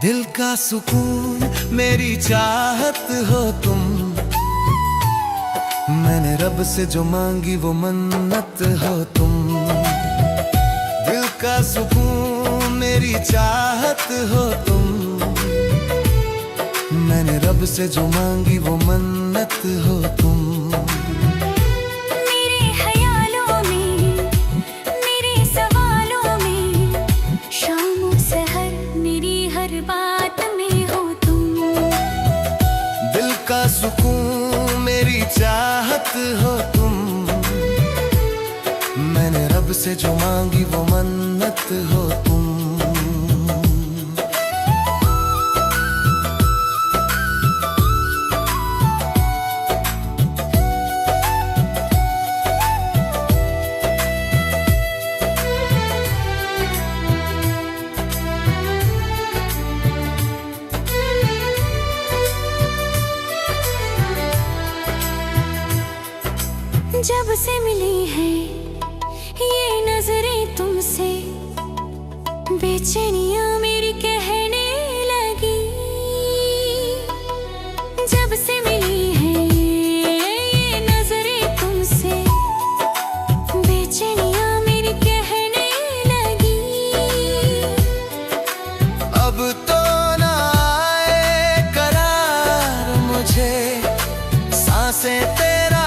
दिल का सुकून मेरी चाहत हो तुम। मैंने रब से जो मांगी वो मन्नत हो तुम। दिल का सुकून मेरी चाहत हो तुम। मैंने रब से जो मांगी वो मन्नत हो तुम। सुकून मेरी चाहत हो तुम। मैंने रब से जो मांगी वो मन्नत हो तुम। जब से मिली है ये नजरें तुमसे, बेचैनियां मेरी कहने लगी। जब से मिली है ये नजरें तुमसे, बेचैनियां मेरी कहने लगी। अब तो ना आए करार मुझे, सांसें तेरा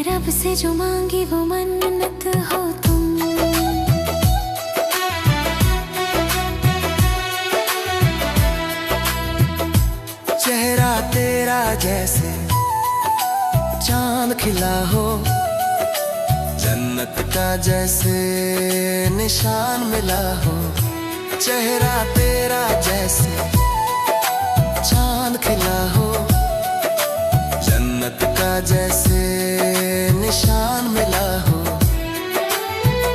रब से जो मांगी वो मन्नत हो तुम। चेहरा तेरा जैसे चांद खिला हो, जन्नत का जैसे निशान मिला हो। चेहरा तेरा जैसे चांद खिला हो, जन्नत का जैसे निशान मिला हो।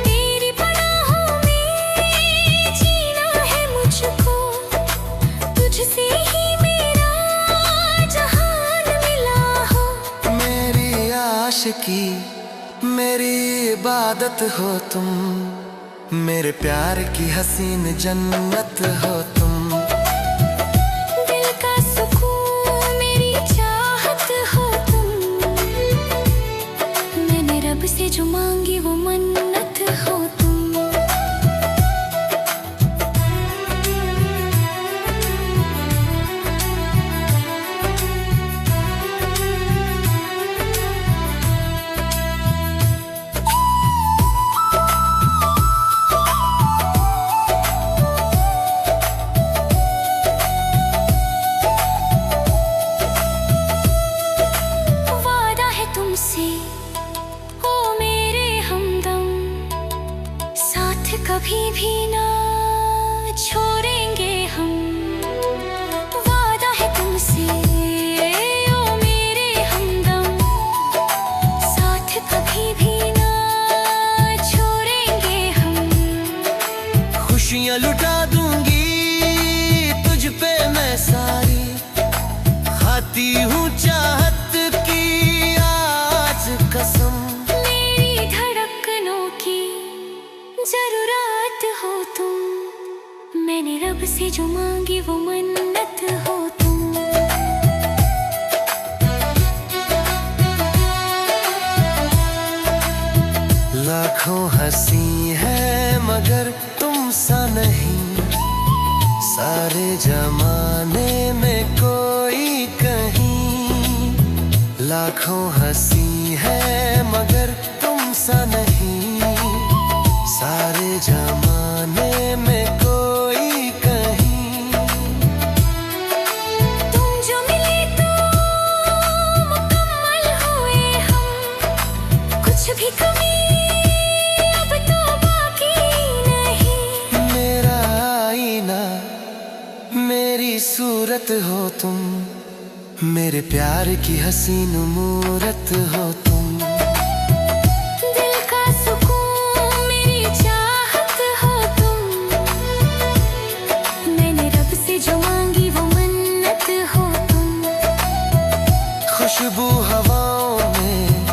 तेरी पनाहों में जीना है मुझको, तुझसे ही मेरा जहान मिला हो। मेरी आशिकी मेरी इबादत हो तुम। मेरे प्यार की हसीन जन्नत हो तुम। से जो मांगी वो मन्नत हो तुम। वादा है तुमसे कभी भी ना छोड़ेंगे हम। वादा है तुमसे ओ मेरे हमदम, साथ कभी भी ना छोड़ेंगे हम। खुशियाँ लुटा दूंगी तुझ पे मैं सारी, खाती हूँ चाहत की आज कसम। जरूरत हो तुम। मैंने रब से जो मांगी वो मन्नत हो तुम। लाखों हंसी है मगर तुम सा नहीं, सारे जमाने में कोई कहीं। लाखों हंसी है मगर तुम सा नहीं, सारे जमाने में कोई कहीं। तुम जो मिले तो मुकम्मल हुए हम, कुछ भी कमी अब तो बाकी नहीं। मेरा आईना मेरी सूरत हो तुम। मेरे प्यार की हसीन मूरत हो तुम। जो मांगी वो मन्नत हो तुम। खुशबू हवाओं में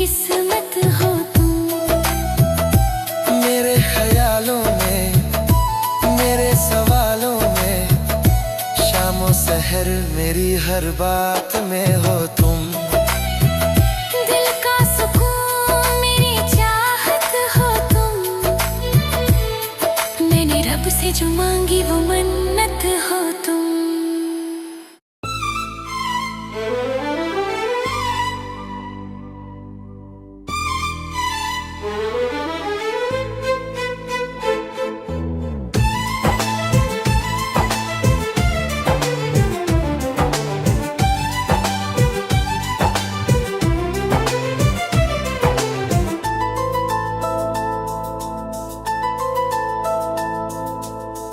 किस्मत हो तुम। मेरे ख्यालों में, मेरे सवालों में, शामों सहर मेरी हर बात में हो तुम। दिल का सुकून मेरी चाहत हो तुम। मैंने रब से जो मांगी वो मन्नत हो तुम।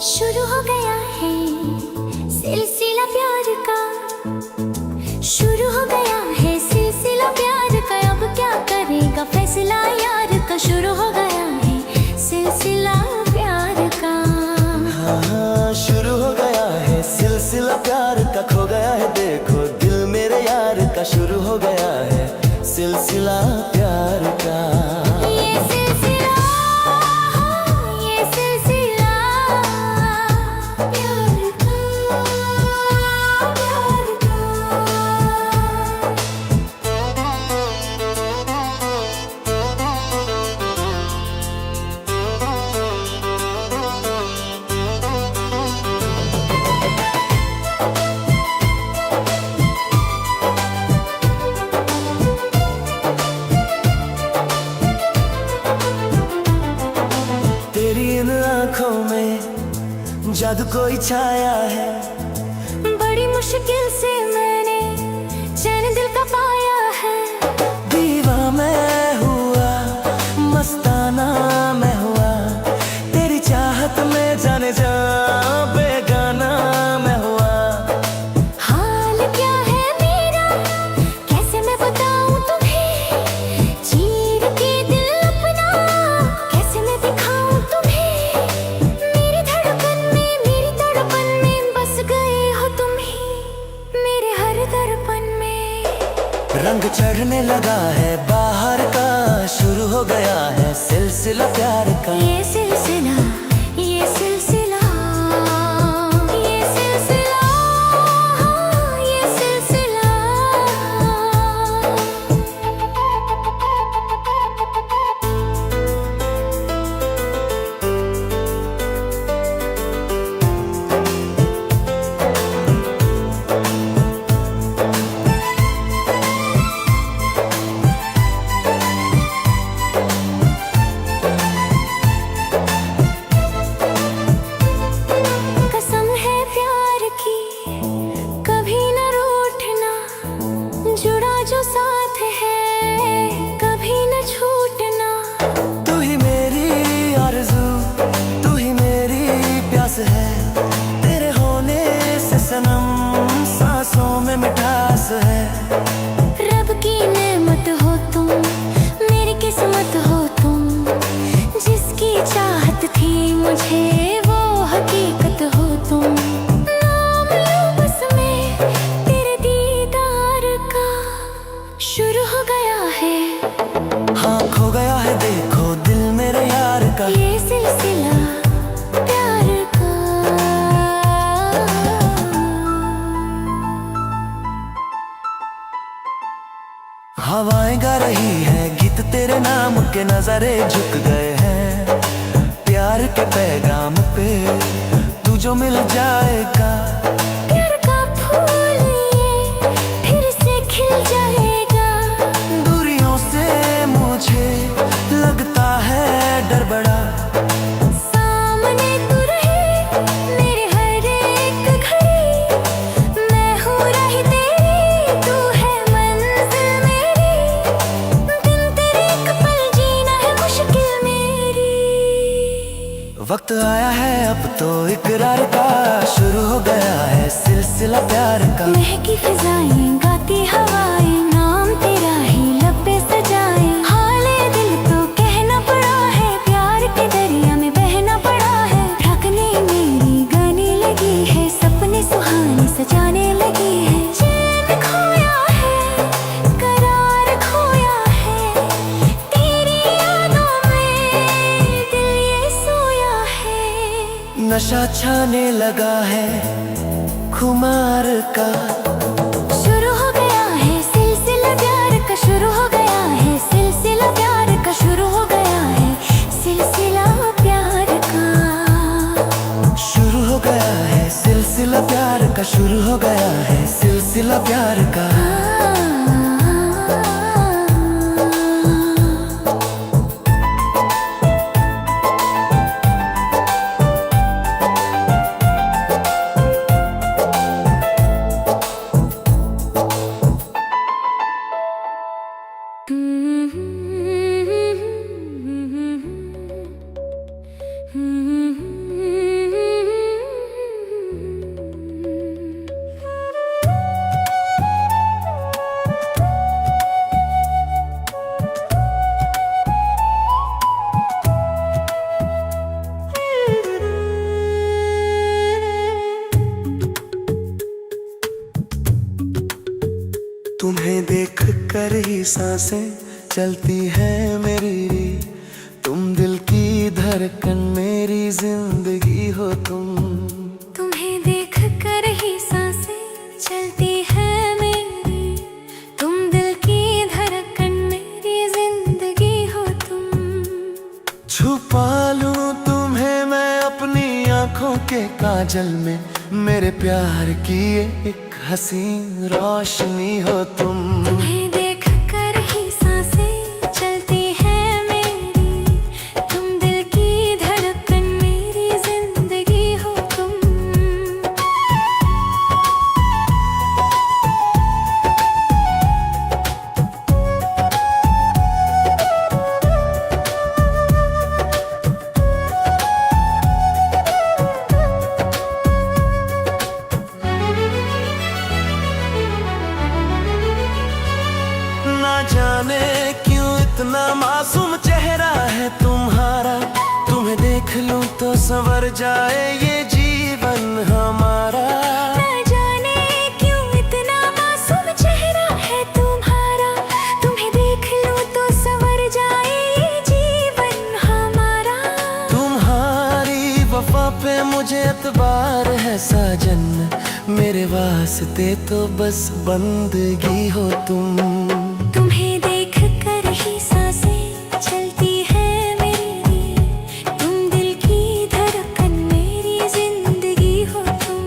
शुरू हो गया है सिलसिला प्यार का। शुरू हो गया है सिलसिला प्यार का। अब क्या करेगा फैसला यार का। शुरू हो गया है सिलसिला प्यार का। हाँ, शुरू हो गया है सिलसिला प्यार का। खो गया है देखो दिल मेरे यार का। शुरू हो गया है सिलसिला प्यार का। ये सिलसिला, ये सिलसिला प्यार का, प्यार का। तेरी इन आँखों में जादू कोई छाया है। बड़ी मुश्किल से मैंने चैन दिल का पाया है। दीवा मैं हुआ, मस्ताना मैं हुआ, तेरी चाहत में जाने जा बेगाना मैं हुआ। हाल क्या है मेरा कैसे मैं बताऊं तुम्हें। चीर के दिल अपना कैसे मैं दिखाऊं तुम्हें। मेरी धड़कन में बस गए हो तुम ही मेरे हर दर्पण में। रंग चढ़ने लगा है बाहर का। शुरू हो गया है सिलसिला प्यार का। ये सिलसिला, ये सिलसिला, ये सिलसिला, ये सिलसिला। कसम है प्यार की कभी न रूठना। जुड़ा जो साथ है कभी न छूटना। तू ही मेरी आरज़ू, तू ही मेरी प्यास है। तेरे होने से सनम सांसों में मिठास है। रब की नेमत हो तुम, मेरी किस्मत हो तुम। जिसकी चाहत थी मुझे वो हकीकत हो तुम। नाम लूं बस मैं तेरे दीदार का। शुरू हो गया है, हाँ खो गया है देखो दिल मेरे यार का। ये सिलसिला प्यार का। हवाएं गा रही है गीत तेरे नाम के। नजारे झुक गए हैं प्यार के पैगाम पे। तू जो मिल जाएगा प्यार का फूल ये फिर से खिल जाएगा। दूरियों से मुझे लगता है डर बड़ा। सामने तू रहे मेरे हर एक घड़ी। मैं हूँ राह तेरी, तू है मंजिल मेरी। बिन तेरे एक पल जीना है मुश्किल मेरी। वक्त आया है अब तो इकरार का। शुरू हो गया है सिलसिला प्यार का। महकी फिजाएं गाती हवाएं नाम तेरा ही लब पे सजाए। हाले दिल तो कहना पड़ा है प्यार के दरिया में बहना पड़ा है। धड़कने मेरी गाने लगी है सपने सुहाने सजाने लगी है। चैन खोया है करार खोया है। नशा छाने लगा है खुमार का। शुरू हो गया है सिलसिला प्यार का, शुरू हो गया है सिलसिला प्यार का, शुरू हो गया है सिलसिला प्यार का। शुरू हो गया है सिलसिला प्यार का, शुरू हो गया है सिलसिला प्यार का। तुम्हें देख कर ही सांसें चलती हैं मेरी, तुम दिल की धड़कन मेरी जिंदगी हो तुम। तुम्हें देख कर ही सांसें चलती है मेरी, तुम दिल की धड़कन मेरी जिंदगी हो तुम। छुपा लूं तुम्हें मैं अपनी आंखों के काजल में, मेरे प्यार की एक हसीन रोशनी हो तुम। तुम्हें देख कर ही सांसें चलती है मेरी, तुम दिल की धड़कन मेरी जिंदगी हो तुम। ना जाने क्यों इतना मासूम चेहरा है तुम्हारा, तुम्हें देख लूं तो संवर जाए ये जीवन हमारा। ना जाने क्यों इतना मासूम चेहरा है तुम्हारा, तुम्हें देख लूं तो संवर जाए ये जीवन हमारा। तुम्हारी वफा पे मुझे एतबार है साजन, मेरे वास्ते तो बस बंदगी हो तुम। तुम्हें देख कर ही सांसें चलती है मेरी, तुम दिल की धड़कन मेरी जिंदगी हो तुम।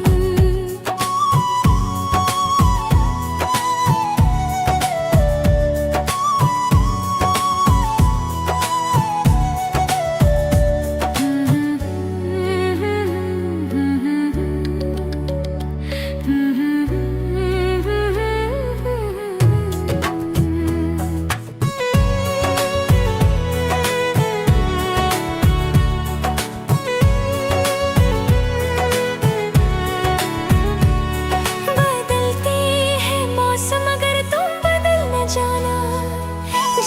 बदलते हैं मौसम मगर तुम बदल न जाना,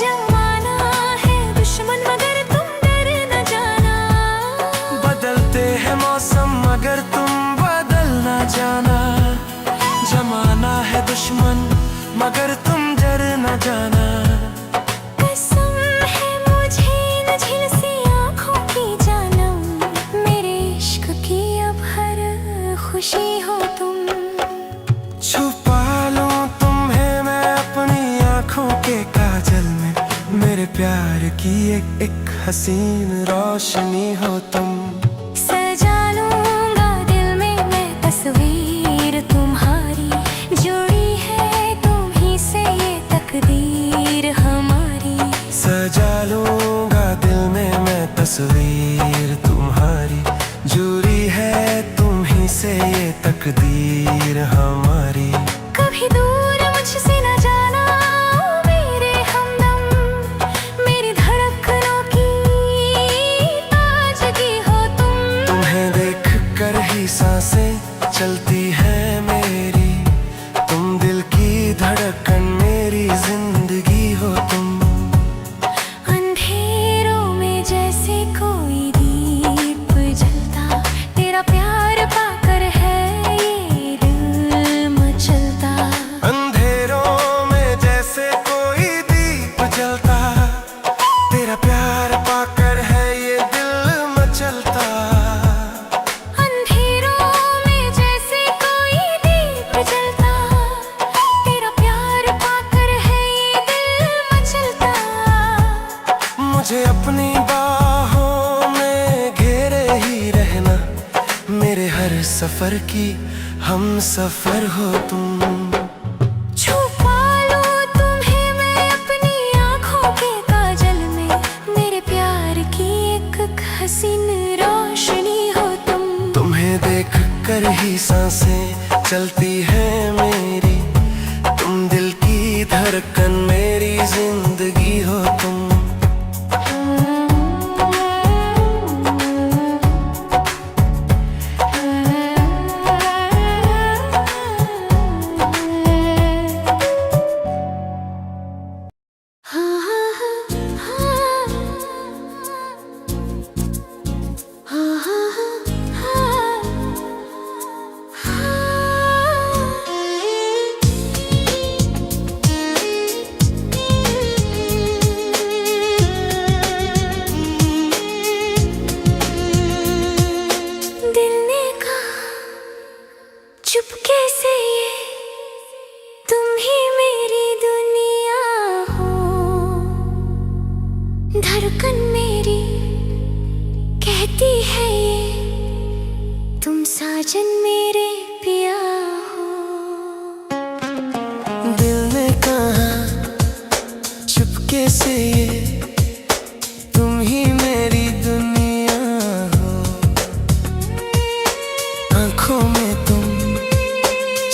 जमाना है दुश्मन मगर तुम डर न जाना। बदलते हैं मौसम मगर तुम बदल ना जाना, जमाना है दुश्मन मगर तुम डर न जाना। कसम है मुझे न झिलसी आँखों की जानम, मेरे इश्क की अब हर खुशी हो तुम। छुपा लूं तुम्हें मैं अपनी आंखों के काजल में, मेरे प्यार की एक हसीन रोशनी हो तुम। सजा लूंगा दिल में मैं तस्वीर तुम्हारी, जुड़ी है तुम्हीं से ये तकदीर हमारी। सजा लूंगा दिल में मैं तस्वीर तुम्हारी, जुड़ी है तुम्हीं से ये तकदीर हमारी। कभी दूर मुझसे न जाना मेरे हमदम, मेरी धड़कनों की ताजगी हो तुम। तुम्हें देख कर ही सांसें चलती है मेरी, तुम दिल की धड़कन मेरी जिंदगी हो तुम। अंधेरों में जैसे कोई दीप जलता, तेरा प्यार पाकर है ये दिल मचलता। अंधेरों में जैसे कोई दीप जलता, तेरा प्यार पाकर है ये दिल मचलता। सफर की हम सफर हो तुम। छुपा लो तुम्हें मैं अपनी आँखों के काजल में, मेरे प्यार की एक हसीन रोशनी हो तुम। तुम्हें देख कर ही सांसें चलती है मेरी, तुम दिल की धड़कन मेरी जिंदगी हो तुम। चुपके से ये तुम ही मेरी दुनिया हो, धड़कन मेरी कहती है ये तुम साजन मेरे पिया हो। दिल ने कहा चुपके से ये तुम ही मेरी दुनिया हो, आँखों में तुम,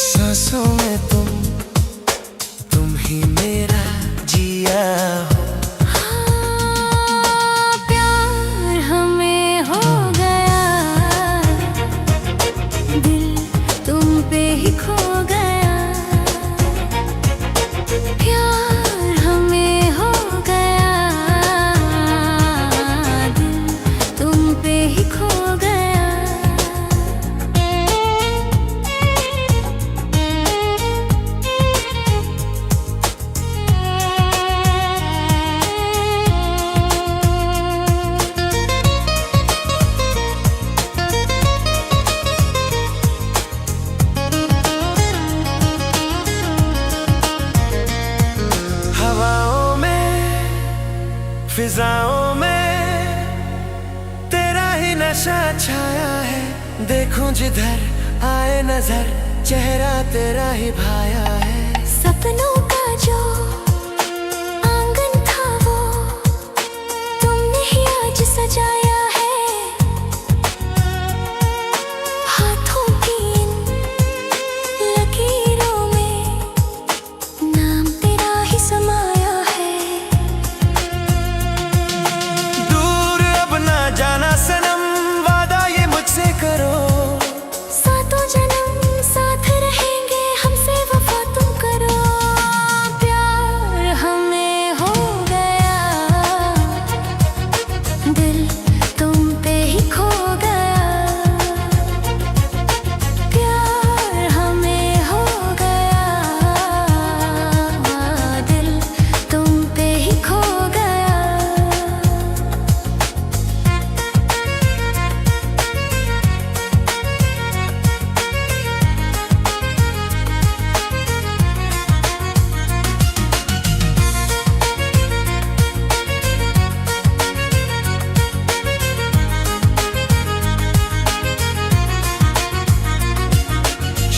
सांसों में तुम ही मेरा जिया हो। हाँ, प्यार हमें हो गया, दिल तुम पे ही खो गया। प्यार हमें हो गया, दिल तुम पे ही खो गया। हवाओं में, फिजाओं में तेरा ही नशा छाया है, देखूं जिधर आए नजर चेहरा तेरा ही भाया है। सपनों का जो आंगन था वो तुमने ही आज सजाया है, हाथों की इन लकीरों में नाम तेरा ही समाया है। दूर अब ना जाना सनम, वादा ये मुझसे करो, सातों जन्म साथ रहेंगे हमसे वफा तुम करो। प्यार हमें हो गया, दिल तुम पे ही खो गया। प्यार हमें हो गया, दिल तुम पे ही खो गया।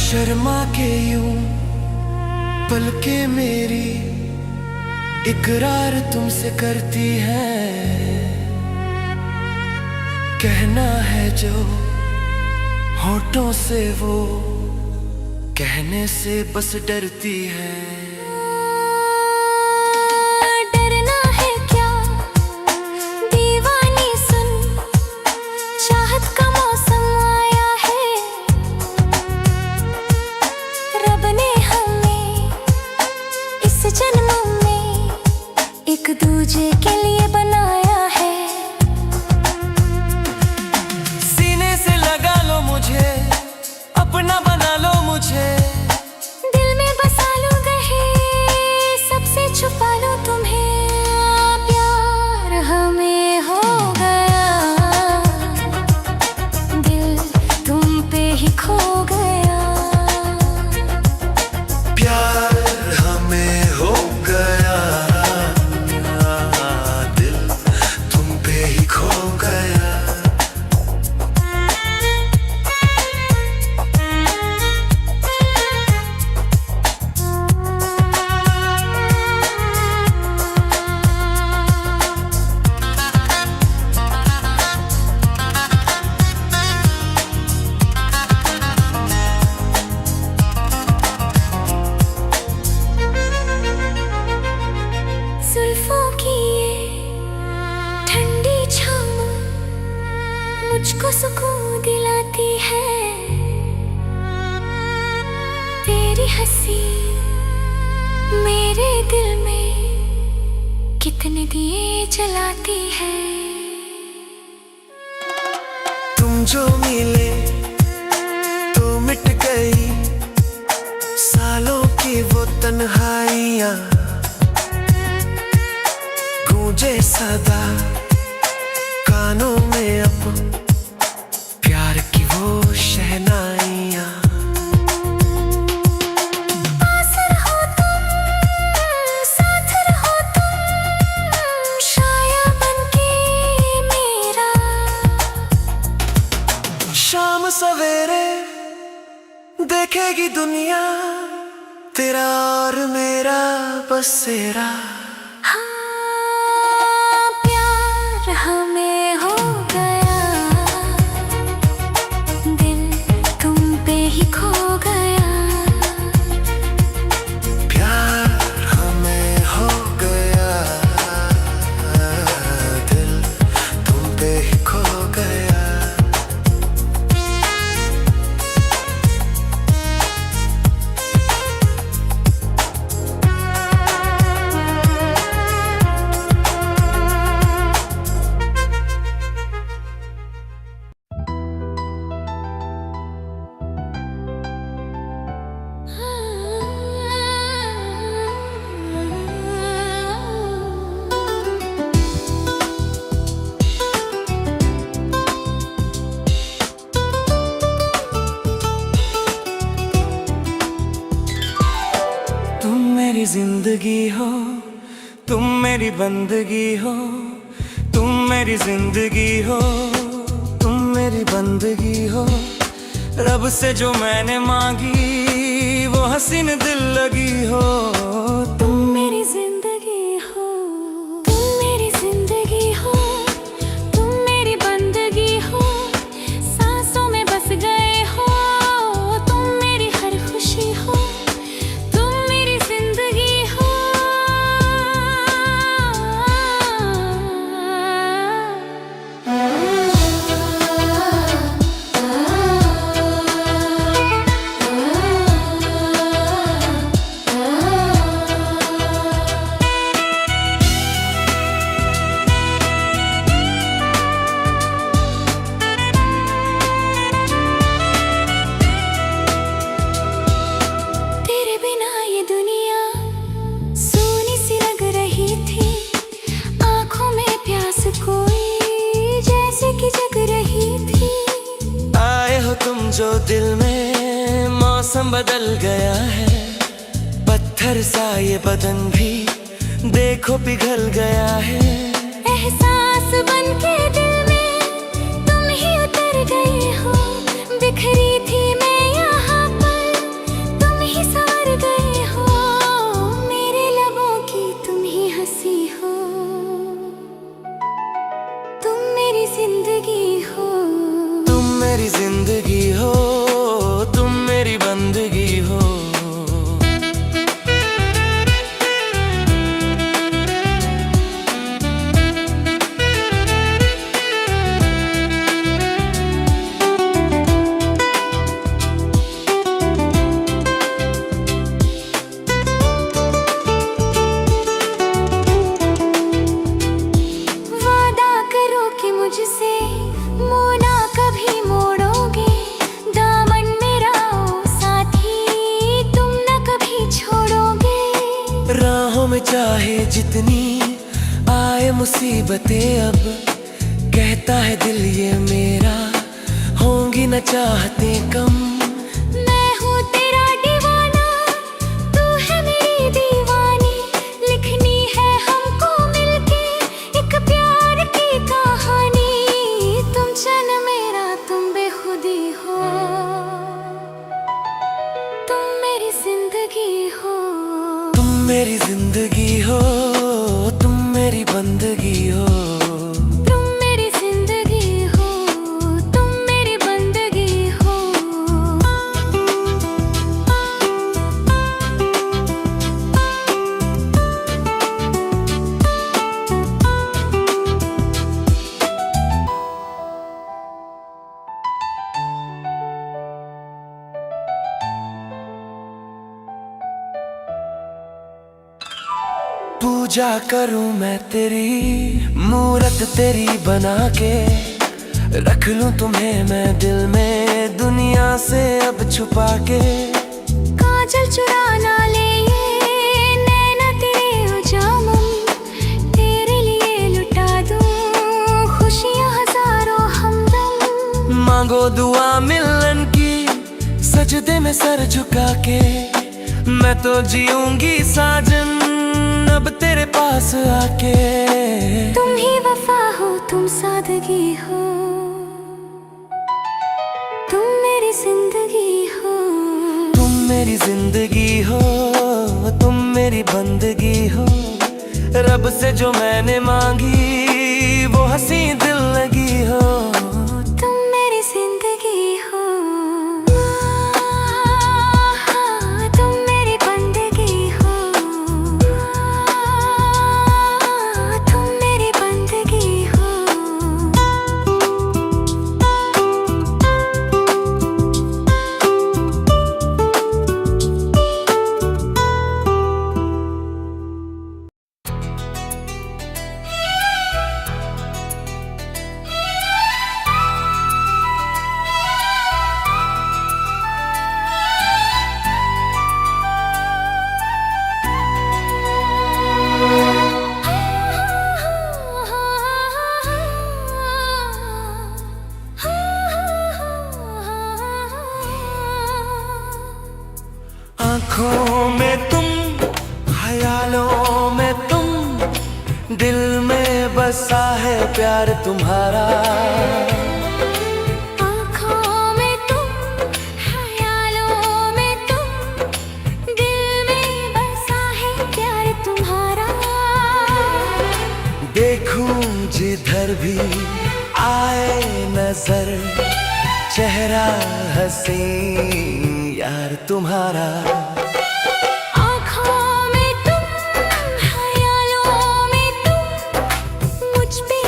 शर्मा के यूं पलके मेरी इकरार तुमसे करती है, कहना है जो होठों से वो कहने से बस डरती है। डरना है क्या दीवानी सुन, चाहत का मौसम आया है, रब ने हमें इस जन्म में एक दूजे के लिए बनाया है। सीने से लगा लो मुझे, अपना बना लो मुझे, दिल में बसा लो गहरी मुझको सुकून दिलाती है तेरी हंसी मेरे दिल में कितने दिए जलाती है। तुम जो मिले तो मिट गई सालों की वो तन्हाइयां, गूंजे सदा कानों में अब प्यार की वो शहनाइयां। पास रहो तुम, साथ रहो तुम, शाया बनके मेरा। शाम सवेरे देखेगी दुनिया तेरा और मेरा बसेरा। हाँ, प्यार हमें हो गया, दिल तुम पे ही खो गया। प्यार हमें हो गया, दिल तुम पे ही खो गया। मेरी जिंदगी हो तुम, मेरी बंदगी हो तुम, मेरी जिंदगी हो तुम, मेरी बंदगी हो। रब से जो मैंने मांगी वो हसीन दिल लगी हो। तुम मेरी जिंदगी हो, तुम मेरी जिंदगी हो, तुम मेरी बंदगी हो। सांसों में बस गए हो, तुम मेरी हर खुशी हो। जो दिल में मौसम बदल गया है, पत्थर सा ये बदन भी देखो पिघल गया है। एहसास बनके दिल में तुम ही उतर गए हो, बिखरी थी मैं यहाँ पर तुम ही संवर गए हो। मेरे लबों की तुम ही हंसी हो, तुम मेरी जिंदगी हो। तुम मेरी जिंदगी हो, तुम मेरी बंदगी हो। वादा करो कि मुझसे मुँह ना कभी मोड़ोगे, दामन मेरा ओ साथी तुम न कभी छोड़ोगे। राहों में चाहे जितनी आए मुसीबतें, अब कहता है दिल ये मेरा होंगी न चाहते कम। मैं हूँ तेरा दीवाना, तू है मेरी दीवानी, लिखनी है हमको मिलके एक प्यार की कहानी। तुम चैन मेरा तुम बेखुदी हो, तुम मेरी जिंदगी हो। तुम मेरी जिंदगी हो, तुम मेरी बंदगी हो। तुम मेरी जिंदगी हो, तुम मेरी बंदगी हो। पूजा करूं मैं तेरी, मूरत तेरी बना के रख लूं तुम्हें मैं दिल में, दुनिया से अब छुपा के। काजल चुरा ना ले ये नैना तेरे उजामम, तेरे लिए लुटा दूं खुशियां हजारों हमदम। मांगो दुआ मिलन की सजदे में सर झुका के, मैं तो जीऊंगी साजन अब तेरे पास आके। तुम ही वफा हो, तुम सादगी हो, तुम मेरी जिंदगी हो। तुम मेरी जिंदगी हो, तुम मेरी बंदगी हो, रब से जो मैंने मांगी वो हंसी दिल लगी हो। तुम मेरी जिंदगी हो, तुम मेरी बंदगी हो, तुम मेरी बंदगी हो। आँखों में तुम, ख्यालों में तुम, दिल में बसा है प्यार तुम्हारा। आँखों में तुम, ख्यालों में तुम, दिल में बसा है प्यार तुम्हारा। देखूं जिधर भी आए नजर, चेहरा हसीन यार तुम्हारा। आँखों में तुम, ख्यालों में तुम, मुझ पे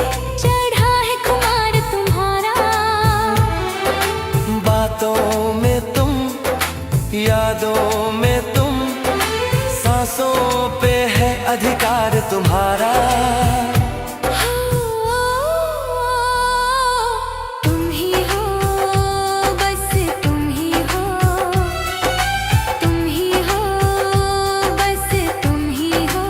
चढ़ा है खुमार तुम्हारा। बातों में तुम, यादों में तुम, सांसों पे है अधिकार तुम्हारा। तुम ही हो, बस तुम ही हो, तुम ही हो, बस तुम ही हो।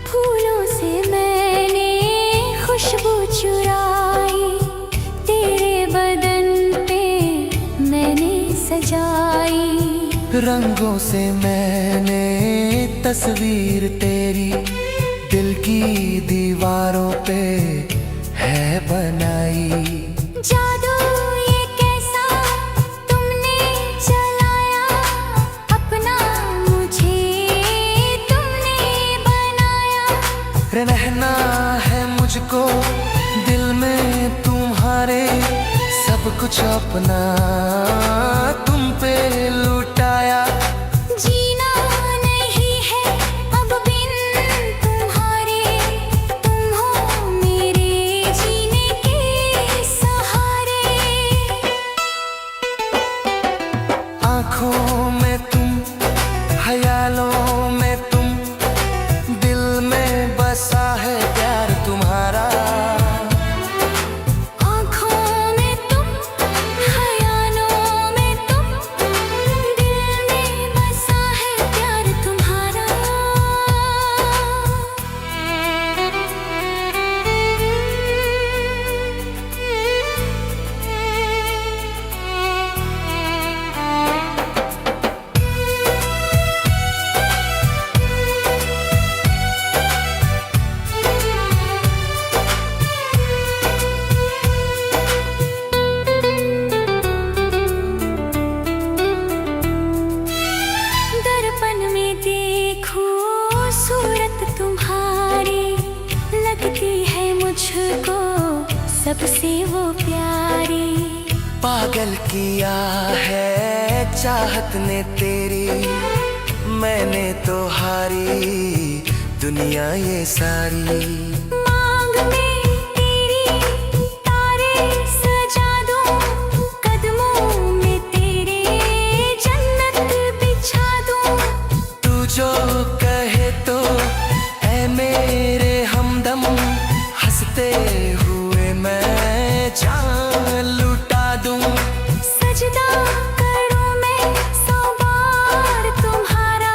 फूलों से मैंने खुशबू चुराई, तेरे बदन पे मैंने सजाई। रंगों से मैंने तस्वीर तेरी दिल की दीवारों पे है बनाई। जादू ये कैसा तुमने चलाया, अपना मुझे तुमने बनाया। रहना है मुझको दिल में तुम्हारे, सब कुछ अपना तुम पे लुटाया। जीना नहीं है अब बिन तुम्हारे, तुम हो मेरे जीने के सहारे। आँखों में तुम, ख्यालों में तुम, दिल में बसा है प्यार तुम्हारा। आँखों में तुम, ख्यालों में तुम, दिल में बसा है प्यार तुम्हारा। किया है चाहत ने तेरी, मैंने तो हारी दुनिया ये सारी। मांग में तेरी तारे सजा दूं, कदमों में तेरे जन्नत बिछा दूं। तू जो कहे तो ऐ मेरे हमदम, हंसते हुए मैं जान लुटा दूं। सजदा करूं मैं 100 बार तुम्हारा,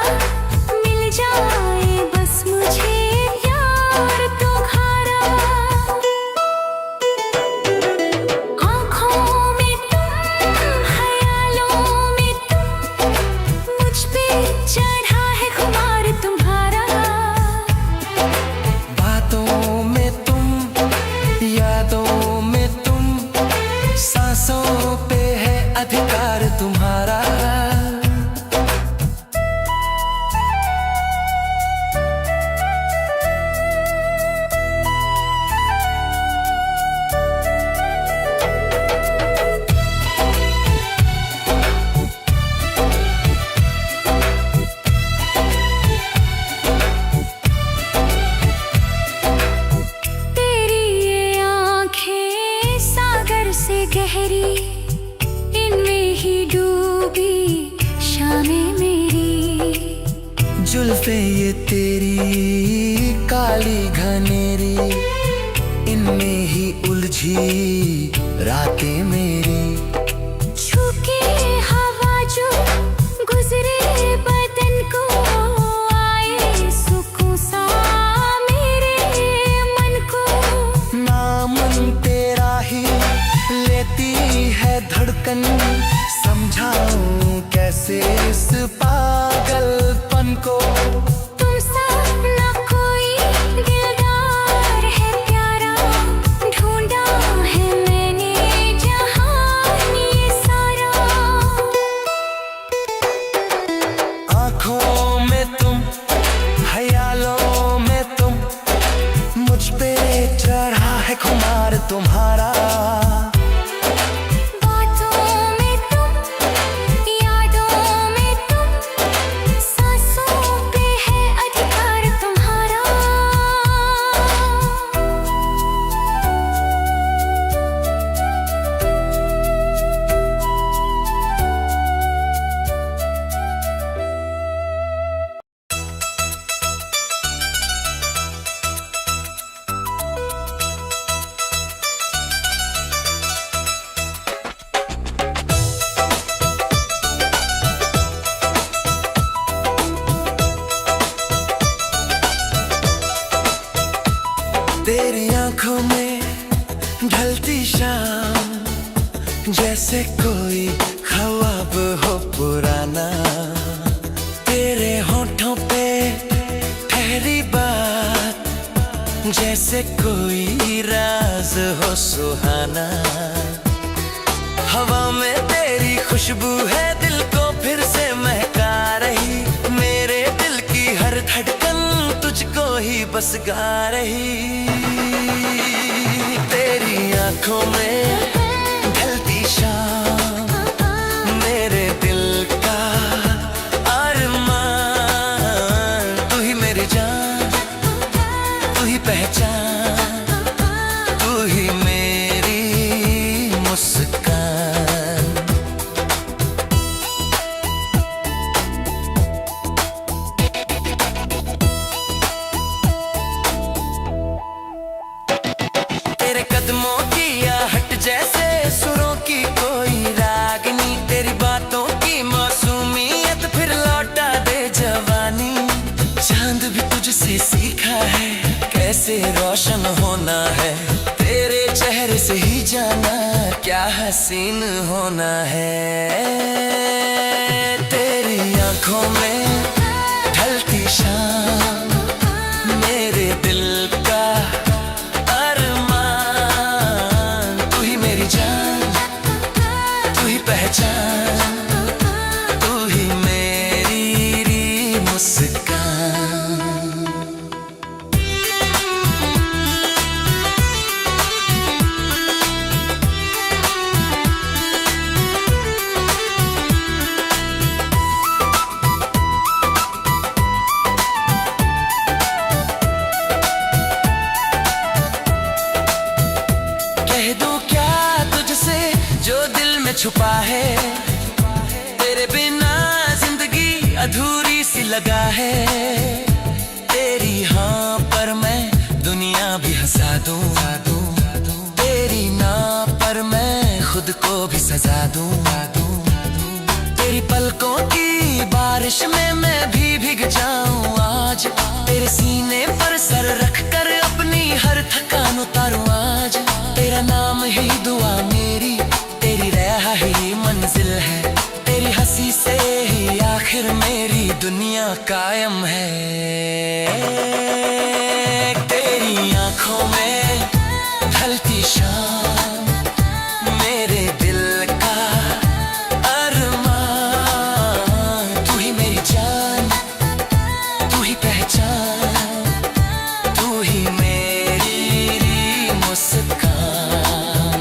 मिल जाए बस मुझे प्यार तुम्हारा। आँखों में तुम, ख्यालों में तुम, मुझ पे चढ़ा है खुमार तुम्हारा। बातों में तुम, यादों में तुम, सांसों पे है अधिकार तुम्हारा। तेरी ये आँखें सागर से गहरी, इनमें ही डूबी शामें मेरी। जुल्फे ये तेरी काली घनेरी, इनमें ही उलझी रातें मेरी। छूके हवा जो गुजरे बदन को, आए सुकून सा मेरे मन को। नामन तेरा ही लेती है धड़कन, समझाऊं कैसे इस पागलपन को। तुम सा ना कोई दिलदार है प्यारा, ढूंढा है मैंने जहान ये सारा। आँखों में तुम, ख्यालों में तुम, मुझ पे चढ़ा है खुमार तुम्हारा। बातों में तुम, यादों में तुम, सांसों पे है अधिकार तुम्हारा। तेरी आंखों में ढलती शाम, जैसे कोई ख्वाब हो पुराना। तेरे होठों पे ठहरी बात, जैसे कोई राज हो सुहाना। हवा में तेरी खुशबू है दिल को फिर से महका रही, मेरे दिल की हर धड़कन तुझको ही बस गा रही। तेरी आंखों में ढलती शाम, मेरे दिल का अरमान। तू ही मेरी जान, तू ही पहचान, तू ही मेरी मुस्कान। तेरे कदमों की आहट जैसे सुरों की कोई रागनी, तेरी बातों की मासूमियत फिर लौटा दे जवानी। चांद भी तुझसे सीखा है कैसे रोशन होना है, तेरे चेहरे से ही जाना क्या हसीन होना है। तेरी आंखों में ढलती शाम, मेरे दिल का अरमान। तू ही मेरी जान, तू ही पहचान, तू ही मेरी मुस्कान। छुपा है, तेरे बिना जिंदगी अधूरी सी लगा है। तेरी हाँ पर मैं दुनिया भी हंसा दूं, तेरी ना पर मैं खुद को भी सजा दूं। तेरी पलकों की बारिश में मैं भी भीग जाऊं आज, तेरे सीने पर सर रख कर अपनी हर थकान उतारूं आज। तेरा नाम ही दुआ मेरी, तेरी राह ही मंजिल है, तेरी हंसी से ही आखिर मेरी दुनिया कायम है। तेरी आंखों में ढलती शाम, मेरे दिल का अरमान। तू ही मेरी जान, तू ही पहचान, तू ही मेरी मुस्कान।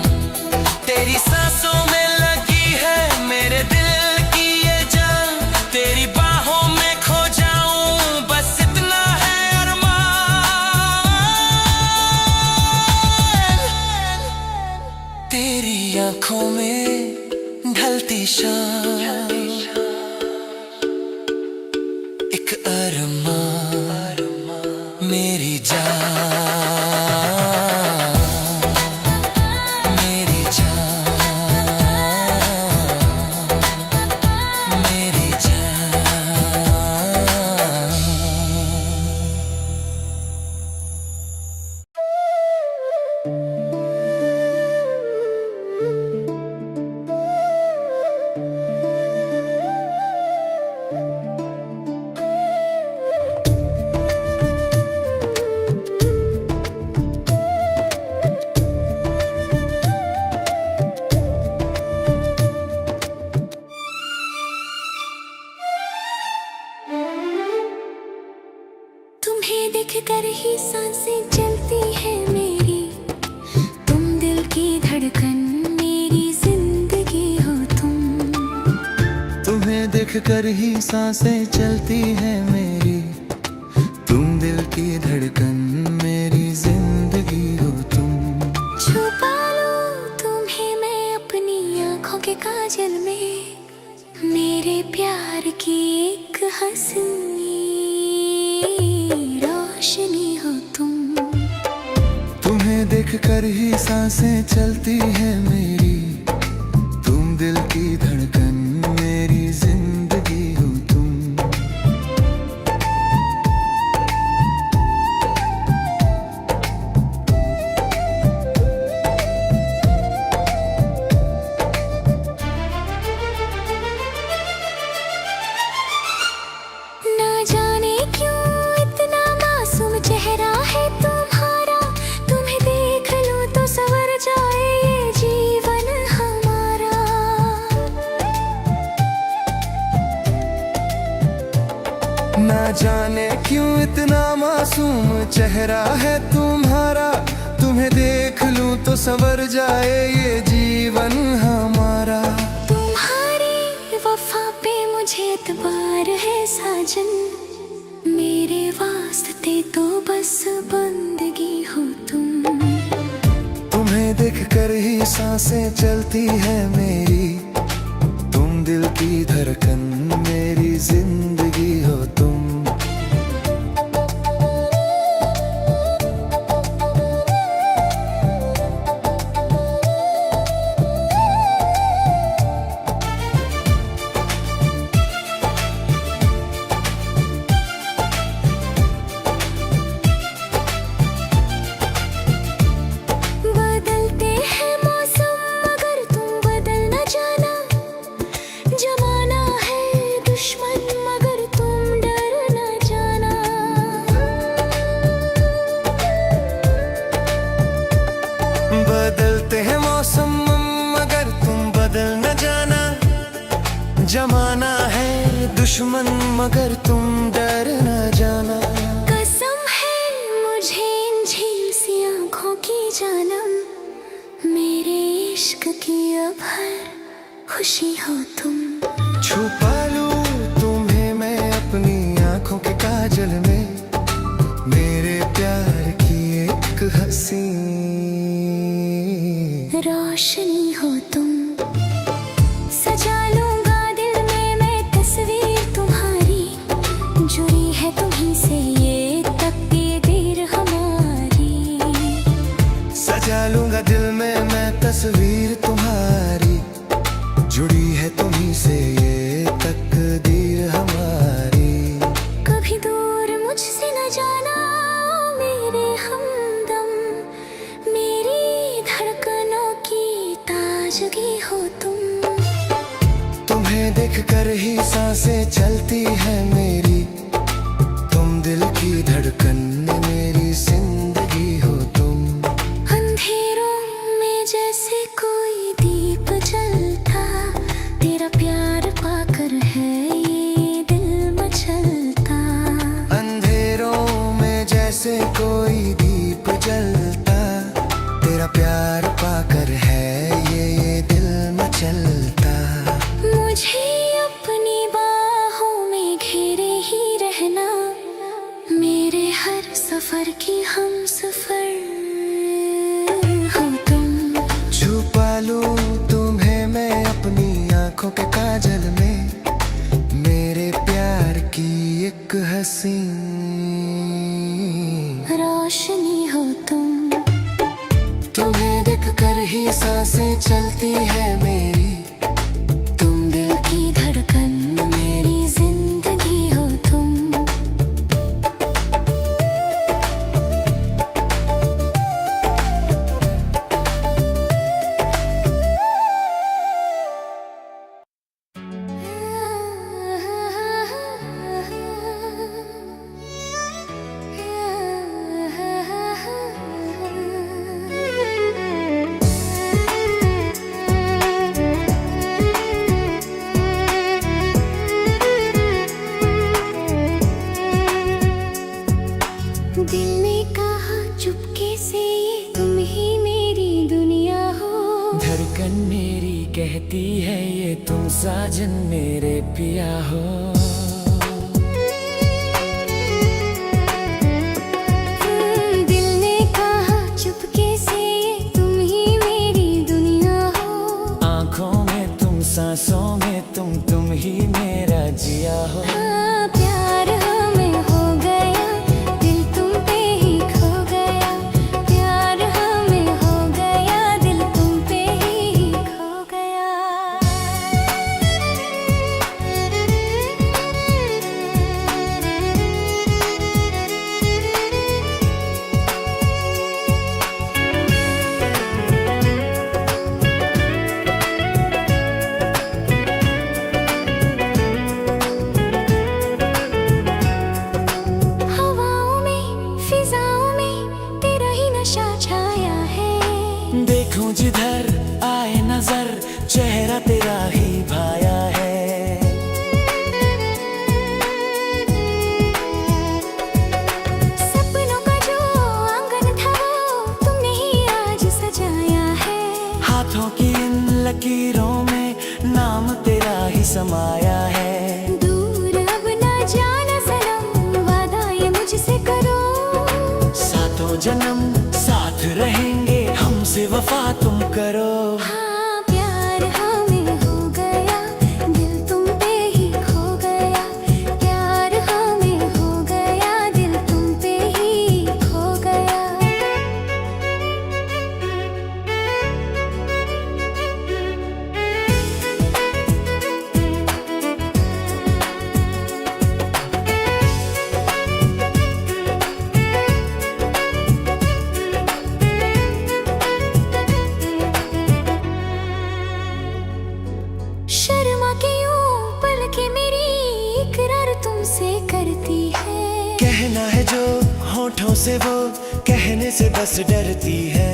तेरी सांसों में लगी है मेरे दिल की ये जान, तेरी बाहों में खो जाऊं बस इतना है अरमान। तेरी आंखों में ढलती शाम, एक अरमान मेरी जान, मेरी जान, मेरी जान। तुम्हें देखकर ही सांसें चलती है मेरी, तुम दिल की धड़कन मेरी जिंदगी हो तुम। तुम्हें देखकर ही सांसें चलती है मेरी, तुम दिल की धड़कन मेरी जिंदगी हो तुम। छुपा लूं तुम्हें मैं अपनी आंखों के काजल में, मेरे प्यार की एक हंसी रोशनी हो तुम। तुम्हें देखकर ही सांसें चलती है मेरी, तुम दिल की धड़कन मेरी जिंदगी हो तुम। ना जाने क्यों इतना मासूम चेहरा है तुम्हारा, तुम्हें देख लूं तो संवर जाए ये जीवन हमारा। ना जाने क्यों इतना मासूम चेहरा है तुम्हारा, तुम्हें देख लूं तो संवर जाए ये जीवन हमारा। तुम्हारी वफा पे मुझे एतबार है साजन, मेरे वास्ते तो बस बंदगी हो तुम। तुम्हें देखकर ही सांसें चलती है मेरी, तुम दिल की धड़कन मेरी जिंदगी हो तुम। बदलते हैं मौसम मगर तुम बदल न जाना, जमाना है दुश्मन मगर तुम डर न जाना। बदलते हैं मौसम मगर तुम बदल न जाना, जमाना है दुश्मन मगर तुम डर न जाना। कसम है मुझे इन झील सी आंखों की जानम, मेरे इश्क की अब हर खुशी हो तुम। छुपा लूं तुम्हें मैं अपनी आंखों के काजल में, मेरे प्यार की एक हंसी रोशनी हो तुम। देख कर ही सांसें चलती है मेरी, तुम दिल की धड़कन मेरी जिंदगी हो तुम। अंधेरों में जैसे कोई दीप जलता, तेरा प्यार पाकर है ये दिल मचलता। अंधेरों में जैसे कोई दीप जलता, तेरा प्यार पाकर है ये दिल मचलता। मुझे अपनी बाहों में घेरे ही रहना, मेरे हर सफर की हम सफर हो तुम। छुपा लूं तुम्हें मैं अपनी आंखों के काजल में, मेरे प्यार की एक हंसी रोशनी हो तुम। तुम्हें देख कर ही सांसें चलती है मेरी, तुम दिल की धड़कन मेरी जिंदगी हो तुम। दिल ने कहा चुपके से ये तुम ही मेरी दुनिया हो। धड़कन मेरी कहती है ये तुम साजन मेरे पिया हो। दिल ने कहा चुपके से ये तुम ही मेरी दुनिया हो। आंखों में तुम, सांसों में तुम ही मेरा जिया हो। हाँ, प्यार हमें हो गया, दिल तुम पे ही खो गया। प्यार हमें हो गया, दिल तुम पे ही खो गया। हवाओं में, फिजाओं में तेरा ही नशा छाया है। देखूं जिधर आए नजर, चेहरा तेरा ही भाया है। सपनों का जो आंगन था वो तुमने ही आज सजाया है। हाथों की इन लकीरों में नाम तेरा ही समाया है। दूर अब ना जाना सनम, वादा ये मुझसे करो। सातों जन्म साथ रहेंगे, हमसे वफा तुम करो। हाँ, प्यार हमें हो गया, दिल तुम पे ही खो गया। प्यार हमें हो गया, दिल तुम पे ही खो गया। शर्मा के यूं पलके मेरी इकरार तुमसे करती है। कहना है जो होठों से वो कहने से बस डरती है।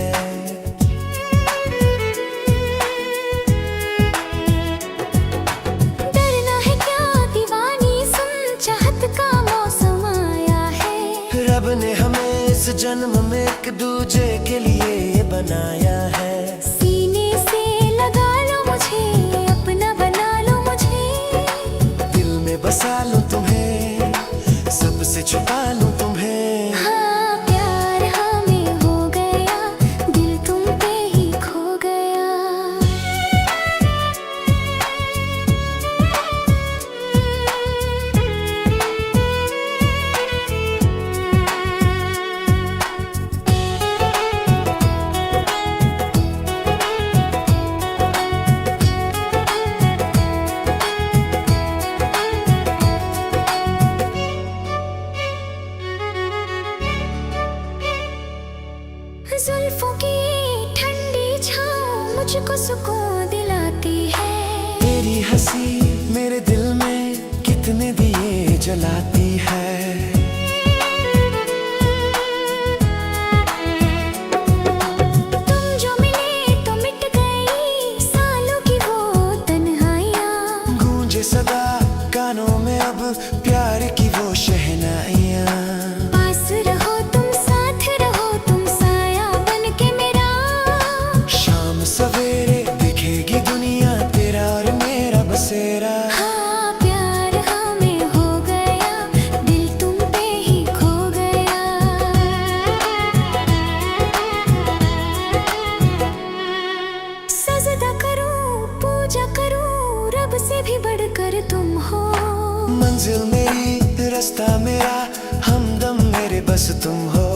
डरना है क्या दीवानी, सुन चाहत का मौसम आया है। रब ने हमें इस जन्म में एक दूजे के लिए ये बनाया है। सीने से लगा लो मुझे, अपना बना लो मुझे। दिल में बसा लूं तुम्हें, सबसे छुपा लूं तुम्हें। हाँ, प्यार हमें हो गया, दिल तुम पे ही खो गया। जलाती है। तुम जो मिले तो मिट गई सालों की वो तन्हाइयाँ। गूंजे सदा कानों में अब प्यार की वो शहनाइयाँ। पास रहो तुम, साथ रहो तुम, साया बन के मेरा। शाम सवेरे दिखेगी दुनिया तेरा और मेरा बसेरा। हाँ प्यार हमें हो गया, दिल तुम पे ही खो गया। सजदा करूं, पूजा करूं, रब से भी बढ़कर तुम हो। मंजिल मेरी, रास्ता मेरा, हमदम मेरे बस तुम हो।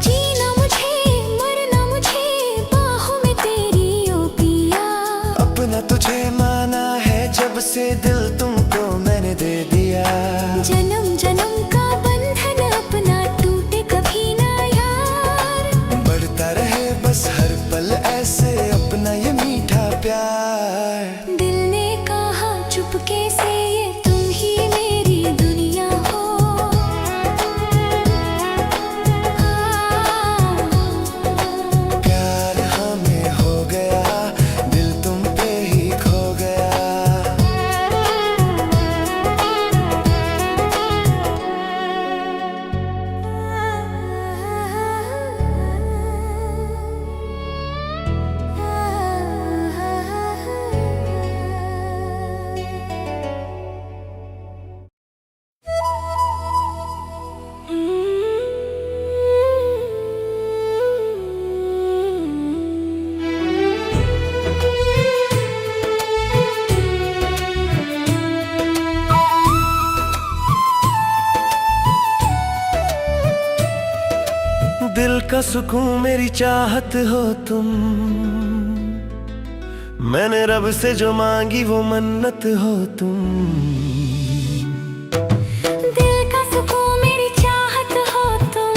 जीना मुझे, मरना मुझे, बाहों में तेरी ओ पिया। अपना तुझे माना है जब से दिल तुमको मैंने दे दिया। जन्म जन्म का बंधन अपना टूटे कभी ना यार। बढ़ता रहे बस हर पल ऐसे अपना ये मीठा प्यार। दिल ने कहा चुपके से ये तुम ही मेरी दुनिया हो। प्यार हमें हो गया, दिल तुम पे ही खो गया। दिल का सुकून मेरी चाहत हो तुम। मैंने रब से जो मांगी वो मन्नत हो तुम। दिल का सुकून मेरी चाहत हो तुम।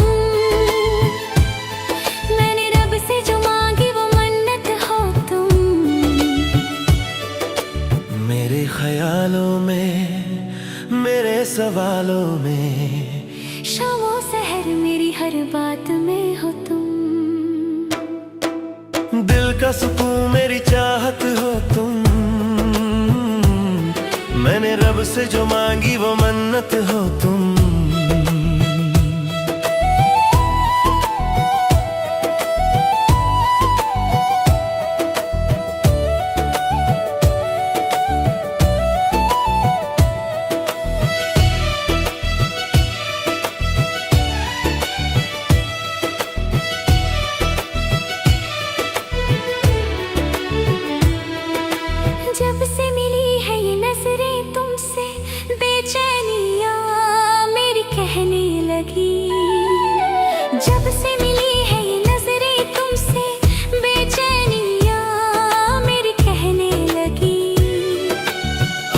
मैंने रब से जो मांगी वो मन्नत हो तुम। मेरे ख्यालों में, मेरे सवालों में, शामो सहर मेरी हर बात में हो तुम। दिल का सुकून मेरी चाहत हो तुम। मैंने रब से जो मांगी वो मन्नत हो तुम। जब से मिली है ये नजरें तुमसे, बेचैनियाँ मेरी कहने लगी। जब से मिली है ये नजरें तुमसे, बेचैनियाँ मेरी कहने लगी।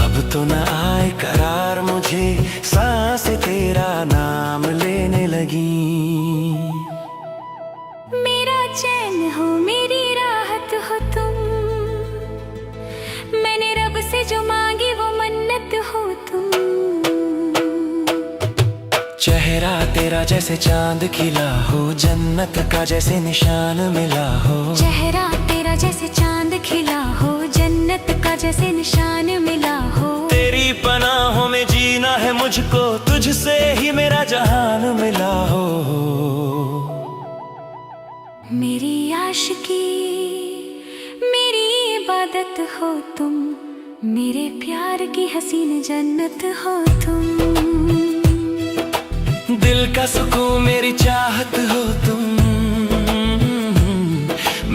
अब तो न आए करार मुझे, सांस तेरा नाम लेने लगी। मेरा चैन हो, मेरी राहत हो तुम। मैंने रब से जो मांगी वो मन्नत हो तुम। चेहरा तेरा जैसे चांद खिला हो, जन्नत का जैसे निशान मिला हो। चेहरा तेरा जैसे चांद खिला हो, जन्नत का जैसे निशान मिला हो। तेरी पनाहों में जीना है मुझको, तुझसे ही मेरा जहान मिला हो। मेरी आशिकी, मेरी इबादत हो तुम। मेरे प्यार की हसीन जन्नत हो तुम। दिल का सुकून मेरी चाहत हो तुम।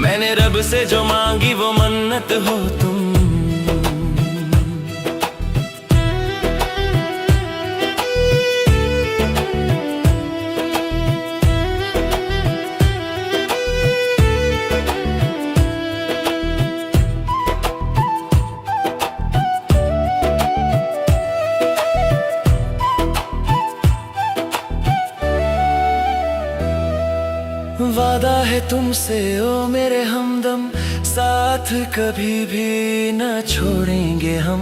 मैंने रब से जो मांगी वो मन्नत हो तुम। वादा है तुमसे ओ मेरे हमदम, साथ साथ कभी भी न छोड़ेंगे हम,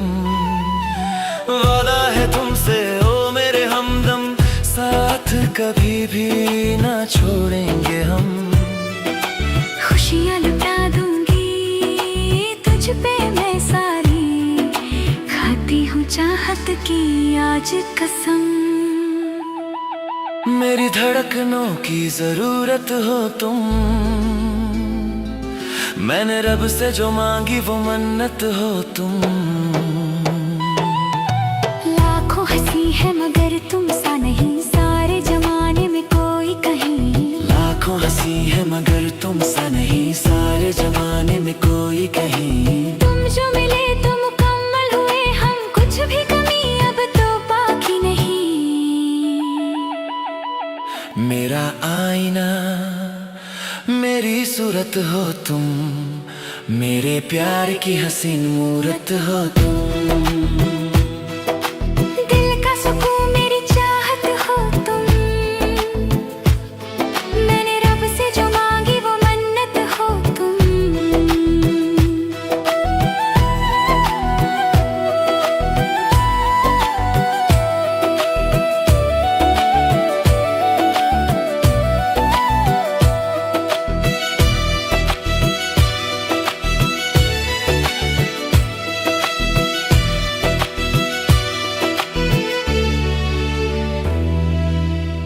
वादा है तुमसे ओ मेरे हमदम, साथ कभी भी न छोड़ेंगे हम। खुशियाँ लुटा दूंगी तुझ पे मैं सारी, खाती हूँ चाहत की आज कसम। मेरी धड़कनों की जरूरत हो तुम, मैंने रब से जो मांगी वो मन्नत हो तुम। लाखों हंसी है मगर तुम सा नहीं, सारे जमाने में कोई कहीं। लाखों हंसी है मगर तुम सा नहीं, सारे जमाने में कोई कहीं। तुम जो मिले तो मुकम्मल हुए हम, कुछ भी कमी अब तो बाकी नहीं। मेरा आईना मेरी सूरत हो तुम, मेरे प्यार की हसीन मूरत हो तुम। दिल का सुकून मेरी चाहत हो तुम, मैंने रब से जो मांगी वो मन्नत हो तुम।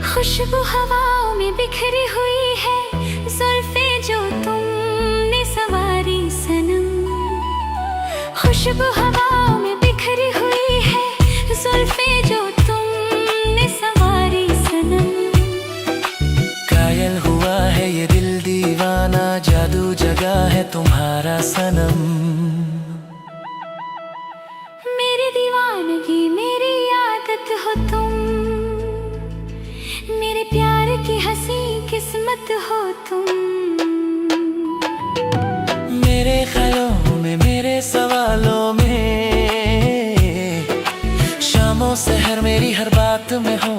खुशबू हवाओं में बिखरी हुई है, जुल्फे जो तुमने सवारी सनम। खुशबू हवाओं में बिखरी हुई है, जुल्फे जो तुमने सवारी सनम। कायल हुआ है ये दिल दीवाना, जादू जगा है तुम्हारा सनम। मेरी दीवानगी मेरी आदत हो तुम, मेरे प्यार की हंसी किस्मत हो तुम। मेरे ख्यालों में मेरे सवालों में, शामों सहर मेरी हर बात में हो